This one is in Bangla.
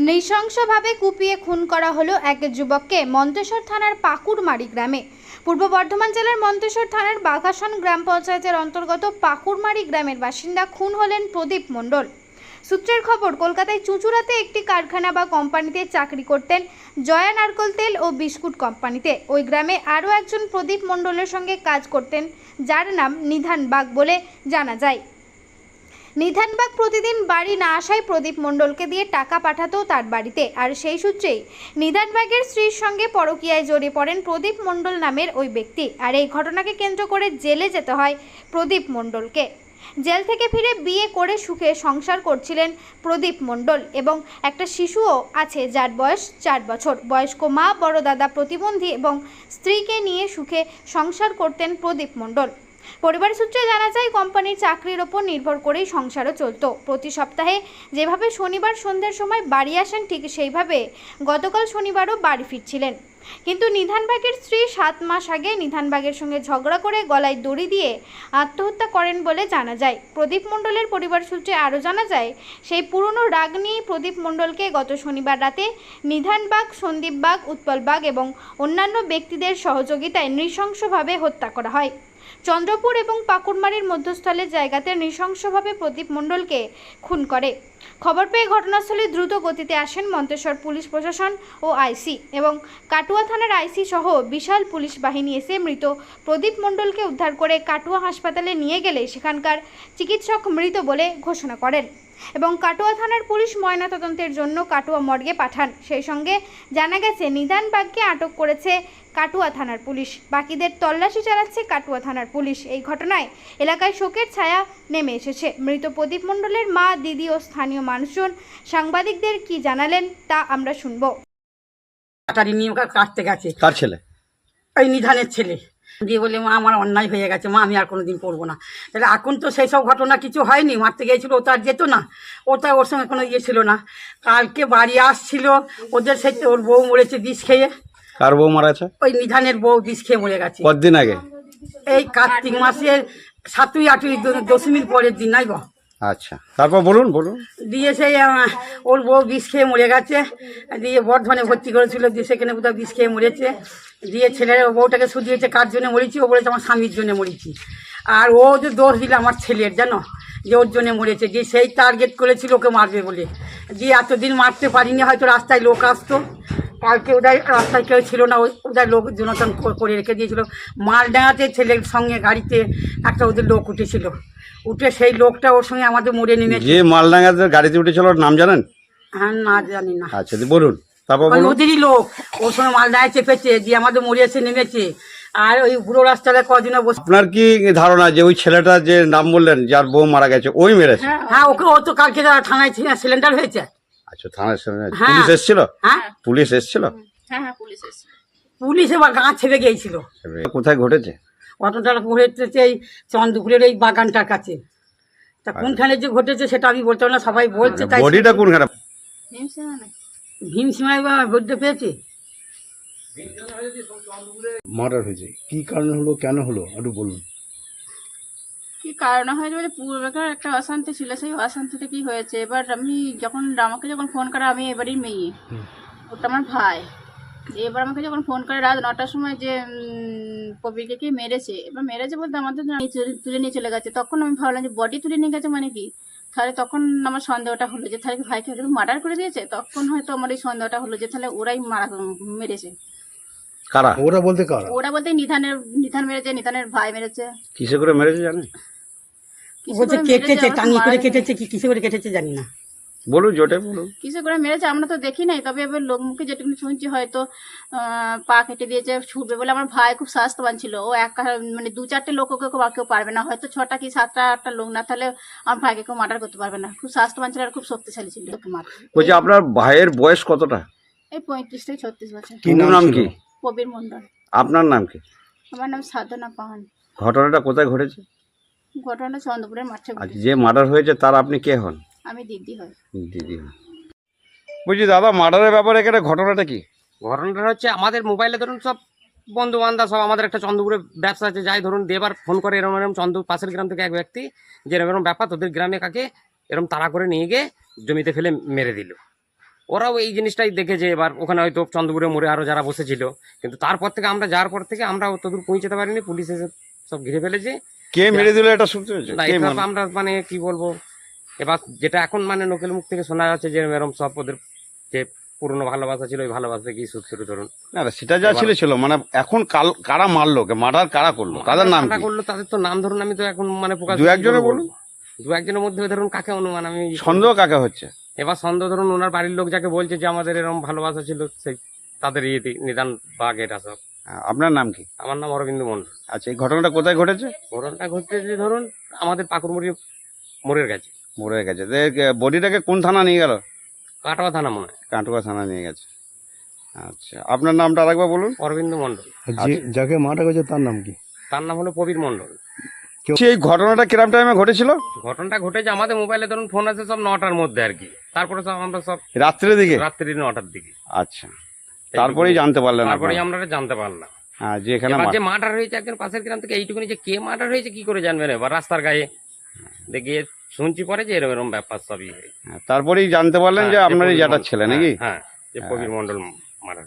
নৃশংসভাবে কুপিয়ে খুন করা হলো এক যুবককে মন্তেশ্বর থানার পাকুড়মারি গ্রামে। পূর্ব বর্ধমান জেলার মন্তেশ্বর থানার বাঘাসন গ্রাম পঞ্চায়েতের অন্তর্গত পাকুড়মারি গ্রামের বাসিন্দা খুন হলেন প্রদীপ মণ্ডল। সূত্রের খবর, কলকাতায় চুঁচুড়াতে একটি কারখানা বা কোম্পানিতে চাকরি করতেন জয়া নারকেল তেল ও বিস্কুট কোম্পানিতে। ওই গ্রামে আরও একজন প্রদীপ মণ্ডলের সঙ্গে কাজ করতেন, যার নাম নিধান বাগ বলে জানা যায়। নিধান বাগ প্রতিদিন বাড়ি না আসায় প্রদীপ মণ্ডলকে দিয়ে টাকা পাঠাতো তার বাড়িতে, আর সেই সূত্রেই নিধান বাগের স্ত্রীর সঙ্গে পরকীয়ায় জড়িয়ে পড়েন প্রদীপ মণ্ডল নামের ওই ব্যক্তি। আর এই ঘটনাকে কেন্দ্র করে জেলে যেতে হয় প্রদীপ মণ্ডলকে। জেল থেকে ফিরে বিয়ে করে সুখে সংসার করছিলেন প্রদীপ মণ্ডল এবং একটা শিশুও আছে যার বয়স 4 বছর। বয়স্ক মা, বড় দাদা প্রতিবন্ধী এবং স্ত্রীকে নিয়ে সুখে সংসার করতেন প্রদীপ মণ্ডল। পরিবার সূত্রে জানা যায়, কোম্পানির চাকরির ওপর নির্ভর করেই সংসারও চলত। প্রতি সপ্তাহে যেভাবে শনিবার সন্ধ্যার সময় বাড়ি আসেন, ঠিক সেইভাবে গতকাল শনিবারও বাড়ি ফিরছিলেন। কিন্তু নিধান বাগের স্ত্রী 7 মাস আগে নিধান বাগের সঙ্গে ঝগড়া করে গলায় দড়ি দিয়ে আত্মহত্যা করেন বলে জানা যায়। প্রদীপ মণ্ডলের পরিবার সূত্রে আরও জানা যায়, সেই পুরনো রাগ নিয়েই প্রদীপ মণ্ডলকে গত শনিবার রাতে নিধান বাগ, সন্দীপ বাগ, উৎপল বাগ এবং অন্যান্য ব্যক্তিদের সহযোগিতায় নৃশংসভাবে হত্যা করা হয়। চন্দ্রপুর এবং পাকুড়মারির মধ্যস্থলের জায়গাতে নৃশংসভাবে প্রদীপ মণ্ডলকে খুন করে। খবর পেয়ে ঘটনাস্থলে দ্রুত গতিতে আসেন মন্তেশ্বর পুলিশ প্রশাসন ও আইসি এবং কাটুয়া থানার আইসি সহ বিশাল পুলিশ বাহিনী এসে মৃত প্রদীপ মণ্ডলকে উদ্ধার করে কাটুয়া হাসপাতালে নিয়ে গেলে সেখানকার চিকিৎসক মৃত বলে ঘোষণা করেন এবং কাটুয়া থানার পুলিশ ময়নাতদন্তের জন্য কাটুয়া মর্গে পাঠান। সেই সঙ্গে জানা গেছে, নিধান বাগকে আটক করেছে কাটুয়া থানার পুলিশ। বাকিদের তল্লাশি চালাচ্ছে কাটুয়া থানার পুলিশ। এই ঘটনায় এলাকায় শোকের ছায়া নেমে এসেছে। মৃত প্রদীপ মণ্ডলের মা, দিদি ও স্থানীয় মানুষজন সাংবাদিকদের কি জানালেন তা আমরা শুনব। কাটতে গেছে কার ছেলে? ওই নিধানের ছেলে দিয়ে বলে, মা আমার অন্যায় হয়ে গেছে, মা আমি আর কোনোদিন করবো না। তাহলে এখন তো সেই সব ঘটনা কিছু হয়নি, মারতে গিয়েছিল, ও তো আর যেত না, ওটা ওর সঙ্গে কোনো ইয়ে ছিল না। কালকে বাড়ি আসছিল, ওদের সেই ওর বউ মরেছে বিষ খেয়ে। কার বউ মারা আছে? ওই নিধানের বউ বিষ খেয়ে মরে গেছে। কতদিন আগে? এই কার্তিক মাসের 7ই 8ই দশমীর পরের দিন, নাই গো। আচ্ছা, তারপর বলুন। দিয়ে সেই ওর বউ বিষ খেয়ে মরে গেছে, দিয়ে বর্ধমানে ভর্তি করেছিল, দিয়ে সেখানে কোথাও বিষ খেয়ে মরেছে। দিয়ে ছেলের বউটাকে শুধিয়েছে, কার জন্য মরেছি? ও বলেছে আমার স্বামীর জন্য মরেছি। আর ও যে দোষ দিল আমার ছেলের, জানো, যে ওর জন্য মরেছে। দিয়ে সেই টার্গেট করেছিল ওকে মারবে বলে। দিয়ে এতদিন মারতে পারিনি, হয়তো রাস্তায় লোক আসতো। কালকে ওদের রাস্তায় কেউ ছিল না, ওদের লোক জনতন করে রেখে দিয়েছিল। মালডাঙাতে ছেলের সঙ্গে গাড়িতে একটা ওদের লোক উঠেছিল, উঠে সেই লোকটা ওর সঙ্গে আমাদের মোড়ে নেমেছে। যে মালডাঙ্গাতে গাড়িতে উঠেছিল ওর নাম জানেন? হ্যাঁ, না জানি না। আচ্ছা, বলুন। তারপর বলুন। ওদেরই লোক ওর সঙ্গে মালদায় চেপেছে, দিয়ে আমাদের মোড়ে এসে নেমেছে। আর ওই বুড়ো রাস্তাটা কদিনে বসে। আপনার কি ধারণা যে ওই ছেলেটা যে নাম বললেন, যার বউ মারা গেছে, ওই মেরেছে? হ্যাঁ, ওকে ও তো কালকে থানায় সিলিন্ডার হয়েছে। আচ্ছা, থানায় হ্যাঁ। পুলিশ এসেছিল? হ্যাঁ, পুলিশ এসেছিল। পুলিশ এবার গাঁ ছেড়ে গিয়েছিল। কোথায় ঘটেছে ঘটনাটা? ঘটেছে এই চন্দ্রপুরের এই বাগানটার কাছে। তা কোনখানে যে ঘটেছে সেটা আমি বলতে পারবো না, সবাই বলছে। তাই বডিটা কোনখানে? ভীমসীমায় বলতে পেয়েছে। মার্ডার হয়েছে, কি কারণে হলো, কেন হলো, একটু বলুন। কি কারণে হয়েছে বলে, পূর্বেকার একটা অশান্তি ছিল, সেই অশান্তিতে কি হয়েছে। এবার আমাকে যখন ফোন করে, আমি এবারই মেয়ে, ওটা আমার ভাই। এবার আমাকে যখন ফোন করে রাত 9টার সময় যে কবিকে কি মেরেছে, এবার মেরেছে বলতে আমাদের তুলে নিয়ে চলে গেছে। তখন আমি ভাবলাম যে বডি তুলে নিয়ে গেছে মানে কি, তাহলে তখন আমার সন্দেহটা হলো যে তাহলে ভাইকে মার্ডার করে দিয়েছে। তখন হয়তো আমার এই সন্দেহটা হলো যে তাহলে ওরাই মেরেছে। কারা? ওরা বলতে কারা? ওরা বলতে নিধান মেরেছে, নিধানের ভাই মেরেছে। কিসে করে মেরেছে জানেন? বলছে কেটেছে, টাঙিয়ে করে কেটেছে, কি কিসে করে কেটেছে জানি না। বলুন, জোটে বলুন। কিসে করে মেরেছে আমরা তো দেখি নাই, তবে এবার লোকমুখে যেটুকু শুনছি হয়তো পা কেটে দিয়েছে, ছুটবে বলে। আমার ভাই খুব স্বাস্থ্যবান ছিল, ও মানে 2-4টে লোক ওকে কেউ পারবে না, হয়তো 6টা কি 7টা 8টা লোক না থাকলে আমার ভাইকে কেউ মার্ডার করতে পারবে না। খুব স্বাস্থ্যবান ছিল আর খুব শক্তিশালী ছিল। বলছি, আপনার ভাইয়ের বয়স কতটা? এই 35 থেকে 36 বছর। কি নাম কি? প্রবীর মণ্ডল। আপনার নাম কি? আমার নাম সাধনা পাহান। ঘটনাটা কোথায় ঘটেছে? ঘটনা চন্দ্রপুরের মাঠে। আজ যে মার্ডার হয়েছে তার আপনি কে হন? আমি দিদি হই। দিদি হন। বলছি দাদা, মার্ডারের ব্যাপারে এখানে ঘটনাটা কি? ঘটনাটা হচ্ছে, আমাদের মোবাইলে ধরুন সব বন্ধু বান্ধব সব, আমাদের একটা চন্দ্রপুরে ব্যবসা আছে, যাই ধরুন দেবার ফোন করে এরকম চন্দ্র পাশের গ্রাম থেকে এক ব্যক্তি, যে এরকম ব্যাপার তোদের গ্রামে কাকে এরকম তাড়া করে নিয়ে গিয়ে জমিতে ফেলে মেরে দিল। ওরাও এই জিনিসটাই দেখেছে। এবার ওখানে হয়তো চন্দ্রপুরে মোড়ে আরো যারা বসেছিল, কিন্তু তারপর থেকে আমরা যাওয়ার পর থেকে আমরা অতদূর পৌঁছাতে পারিনি, পুলিশ এসে সব ঘিরে ফেলেছে। কে মেরে দিল এটা শুনতে হয়েছে? না, কে এটা মানে- আমরা মানে কি বলবো, এবার যেটা এখন মানে লোকের মুখ থেকে শোনা যাচ্ছে যে এরকম সব ওদের যে পুরনো ভালোবাসা ছিল ওই ভালোবাসা কি সুদ করে ধরুন না না, সেটা যা ছিল মানে এখন কারা মারলো, মার্ডার কারা করলো, তাদের নাম মার্ডার কি? করলো তাদের তো নাম ধরুন আমি তো এখন মানে প্রকাশ দু একজনে বলুন। দু একজনের মধ্যে ধরুন কাকে অনুমান আমি সন্দেহ কাকে হচ্ছে? এবার সন্দেহ ধরুন ওনার বাড়ির লোক যাকে বলছে যে আমাদের এরকম ভালোবাসা ছিল, সেই তাদের ইয়েতে নিদান বাঘ এটা সব। আপনার নাম কি? আমার নাম অরবিন্দ মন্ডল। আচ্ছা, এই ঘটনাটা কোথায় ঘটেছে? ঘটনাটা ঘটেছে ধরুন আমাদের পাকুড়মুড়ি মোড়ের কাছে, মোড়ের কাছে। বডিটাকে কোন থানা নিয়ে গেল? কাটোয়া থানা মনে হয়। কাটোয়া থানা নিয়ে গেছে। আচ্ছা, আপনার নামটা আরেকবার বলুন। অরবিন্দ মন্ডল। যে যাকে মারা গেছে তার নাম কি? তার নাম হলো প্রবীর মন্ডল। এই ঘটনাটা কিরম টাইমে ঘটেছিল? ঘটনাটা ঘটেছে আমাদের মোবাইলে ধরুন ফোন আছে সব 9টার মধ্যে আর কি, তারপরে সব আমরা সব রাত্রের দিকে? রাত্রি 9টার দিকে। আচ্ছা, তারপরেই জানতে পারলেন? তারপরেই আমরা জানতে পারলাম। হ্যাঁ, যে এখানে এবার যে মার্ডার হয়েছে একজন পাশের গ্রাম থেকে, এইটুকুনি যে কে মার্ডার হয়েছে কি করে জানবেন? এবার রাস্তার গায়ে গিয়ে শুনছি পরে যে এরকম এরকম ব্যাপার সবই হয়েছে। তারপরেই জানতে পারলেন যে আপনারই জ্যাঠার ছেলে নাকি? হ্যাঁ, যে প্রবীর মন্ডল মার্ডার।